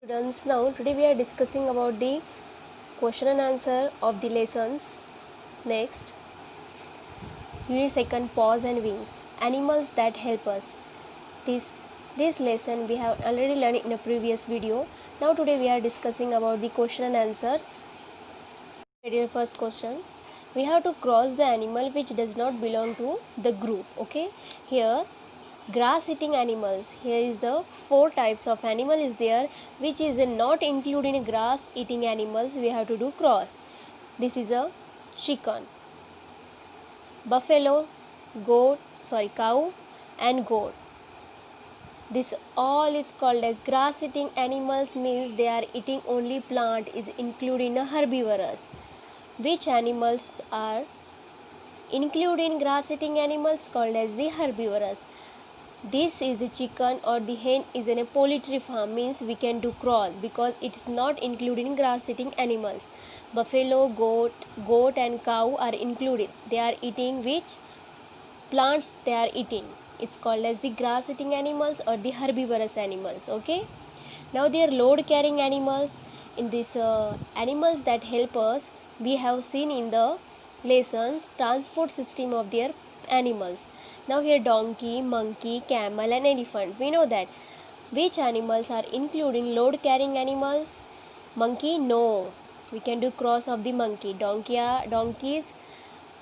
Students, now today we are discussing about the question and answer of the lessons. Next, unit second, paws and wings, animals that help us. This lesson we have already learned in a previous video. Now today we are discussing about the question and answers. Ready? First question. We have to cross the animal which does not belong to the group. Okay, here grass eating animals. Here is the four types of animal is there which is not included in grass eating animals. We have to do cross. This is a chicken, buffalo, cow and goat. This all is called as grass eating animals, means they are eating only plant, is included in a herbivorous. Which animals are included in grass eating animals? Called as the herbivorous. This is the chicken or the hen is in a poultry farm, means we can do cross because it is not included in grass eating animals. Buffalo, goat and cow are included. They are eating which plants they are eating. It's called as the grass eating animals or the herbivorous animals. Okay, now they are load carrying animals. In this animals that help us, we have seen in the lessons transport system of their animals. Now here donkey, monkey, camel and elephant. We know that. Which animals are included in load carrying animals? Monkey, no. We can do cross of the monkey. Donkeys,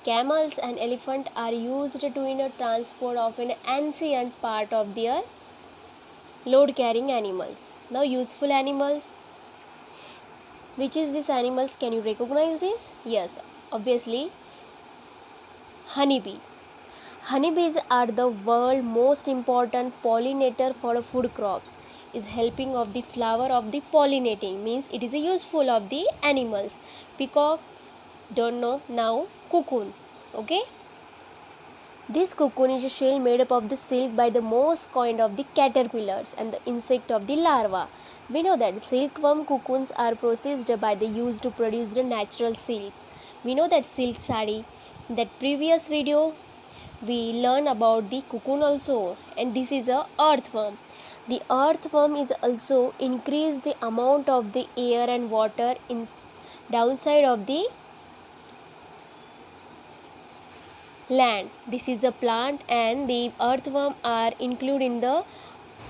camels and elephant are used to in a transport of an ancient part of their load carrying animals. Now useful animals. Which is these animals? Can you recognize this? Yes, obviously honeybee. Honeybees are the world most important pollinator for food crops. Is helping of the flower of the pollinating, means it is a useful of the animals. Peacock, don't know. Now cocoon. Okay, this cocoon is a shell made up of the silk by the most kind of the caterpillars and the insect of the larva. We know that silkworm cocoons are processed by the use to produce the natural silk. We know that silk sari. In that previous video we learn about the cocoon also, and this is a earthworm. The earthworm is also increase the amount of the air and water in downside of the land. This is the plant, and the earthworm are included in the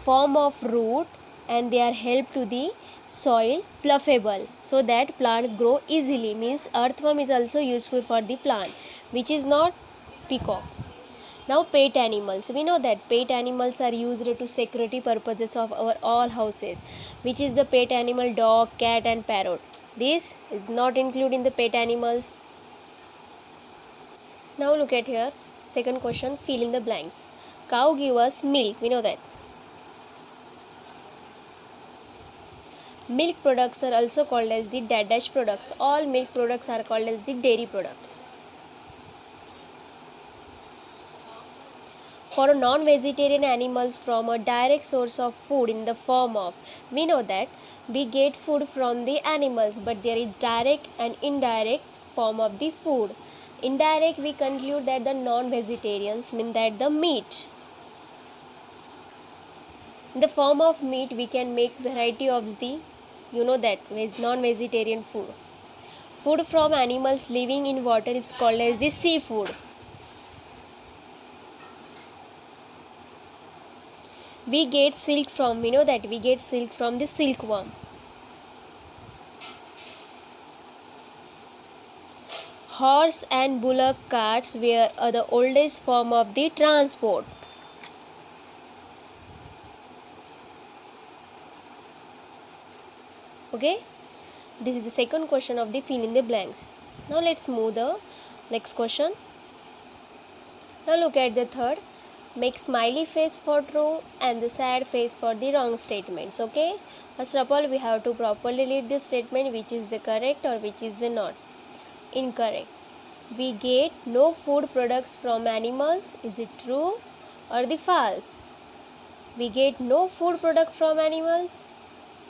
form of root, and they are help to the soil pluffable so that plant grow easily, means earthworm is also useful for the plant, which is not peacock. Now pet animals. We know that pet animals are used to security purposes of our all houses. Which is the pet animal? Dog, cat and parrot. This is not included in the pet animals. Now look at here. Second question, fill in the blanks. Cow give us milk. We know that. Milk products are also called as the dash products. All milk products are called as the dairy products. For non-vegetarian animals from a direct source of food in the form of, we know that we get food from the animals, but there is direct and indirect form of the food. Indirect, we conclude that the non-vegetarians mean that the meat. In the form of meat, we can make variety of the, you know that, non-vegetarian food. Food from animals living in water is called as the seafood. We get silk from, we know that we get silk from the silkworm. Horse and bullock carts were the oldest form of the transport. Okay, this is the second question of the fill in the blanks. Now let's move the next question. Now look at the third. Make smiley face for true and the sad face for the wrong statements. Okay, first of all we have to properly read this statement, which is the correct or which is the not incorrect. We get no food products from animals. Is it true or the false? We get no food product from animals.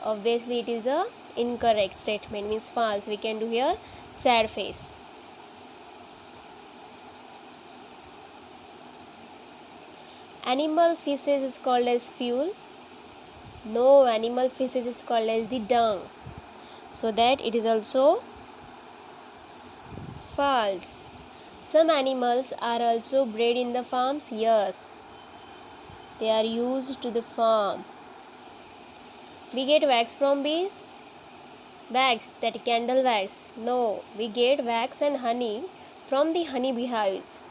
Obviously it is a incorrect statement, means false. We can do here sad face. Animal feces is called as fuel. No, animal feces is called as the dung. So that it is also false. Some animals are also bred in the farms. Yes, they are used to the farm. We get wax from bees. Wax, that candle wax. No, we get wax and honey from the honey beehives.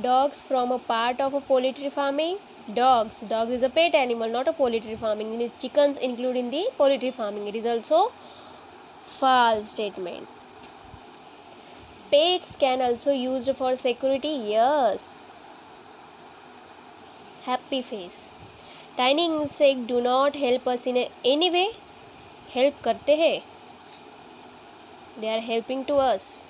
Dogs from a part of a poultry farming. Dogs is a pet animal, not a poultry farming. It is chickens included in the poultry farming. It is also false statement. Pets can also used for security. Yes. Happy face. Tiny insects do not help us in any way. Help करते हैं. They are helping to us.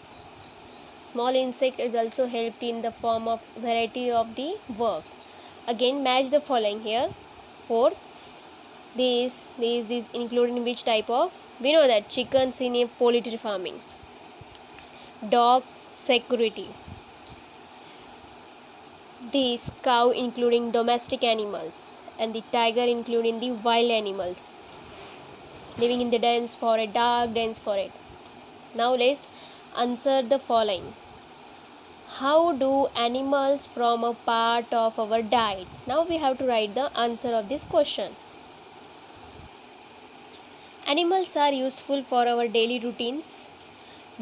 Small insect is also helped in the form of variety of the work. Again, match the following here. Fourth, this included in which type of? We know that chickens in a poultry farming. Dog, security. This cow including domestic animals, and the tiger including the wild animals living in the dense forest, dark dense forest. Now let's answer the following. How do animals form a part of our diet? Now we have to write the answer of this question. Animals are useful for our daily routines.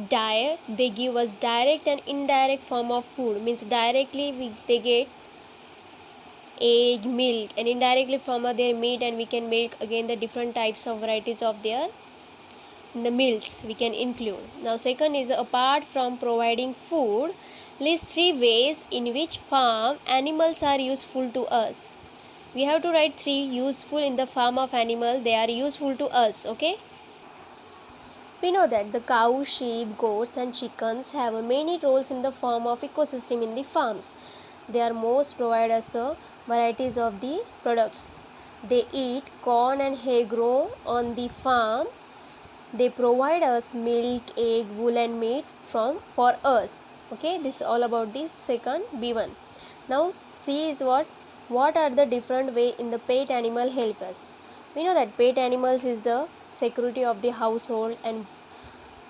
Diet, they give us direct and indirect form of food. Means directly they get egg, milk, and indirectly from their meat, and we can make again the different types of varieties of their the meals we can include. Now second is, apart from providing food, list 3 ways in which farm animals are useful to us. We have to write 3 useful in the farm of animal. They are useful to us. Okay. We know that the cow, sheep, goats and chickens have many roles in the form of ecosystem in the farms. They are most provide us varieties of the products. They eat corn and hay grown on the farm. They provide us milk, egg, wool and meat for us. Okay, this is all about the second B1. Now C is what are the different way in the pet animal help us. We know that pet animals is the security of the household, and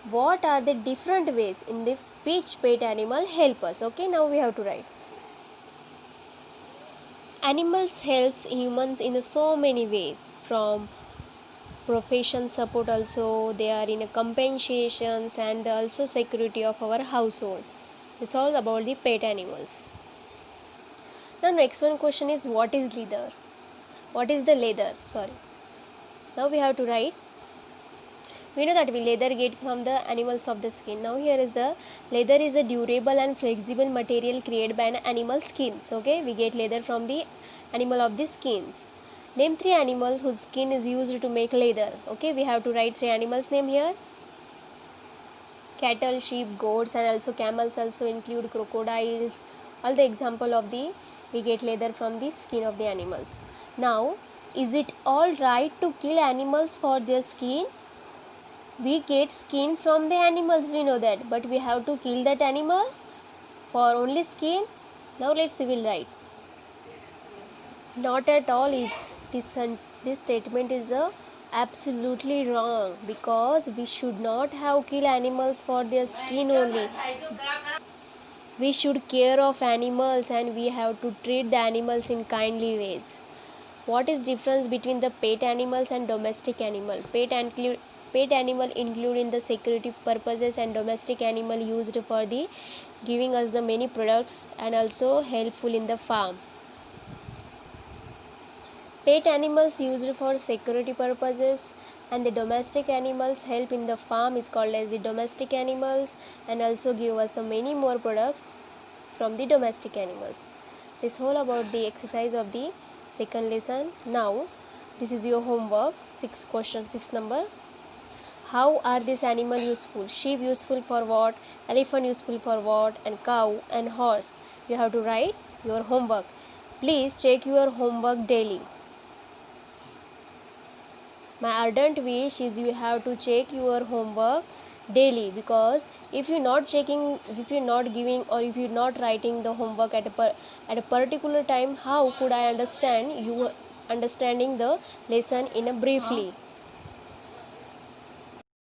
what are the different ways in the which pet animal help us. Okay, now we have to write. Animals helps humans in so many ways, from profession support also, they are in a compensations and also security of our household. It's all about the pet animals. Now next one question is, what is leather? What is the leather? Sorry. Now we have to write. We know that we leather get from the animals of the skin. Now here is the leather is a durable and flexible material created by an animal skins. Okay, we get leather from the animal of the skins. Name 3 animals whose skin is used to make leather. Okay, we have to write 3 animals name here. Cattle, sheep, goats and also camels also include, crocodiles. All the example of the we get leather from the skin of the animals. Now, is it all right to kill animals for their skin? We get skin from the animals, we know that, but we have to kill that animals for only skin. Now let's see, we'll write. Not at all. This statement is absolutely wrong, because we should not have kill animals for their skin only. We should care of animals and we have to treat the animals in kindly ways. What is difference between the pet animals and domestic animal? Pet animal include in the security purposes, and domestic animal used for the giving us the many products and also helpful in the farm. Pet animals used for security purposes, and the domestic animals help in the farm is called as the domestic animals, and also give us many more products from the domestic animals. This whole about the exercise of the second lesson. Now this is your homework. 6 question, 6 number. How are these animals useful? Sheep useful for what? Elephant useful for what? And cow and horse. You have to write your homework. Please check your homework daily. My ardent wish is you have to check your homework daily, because if you're not checking, if you're not giving, or if you're not writing the homework at a particular time, how could I understand you understanding the lesson in a briefly?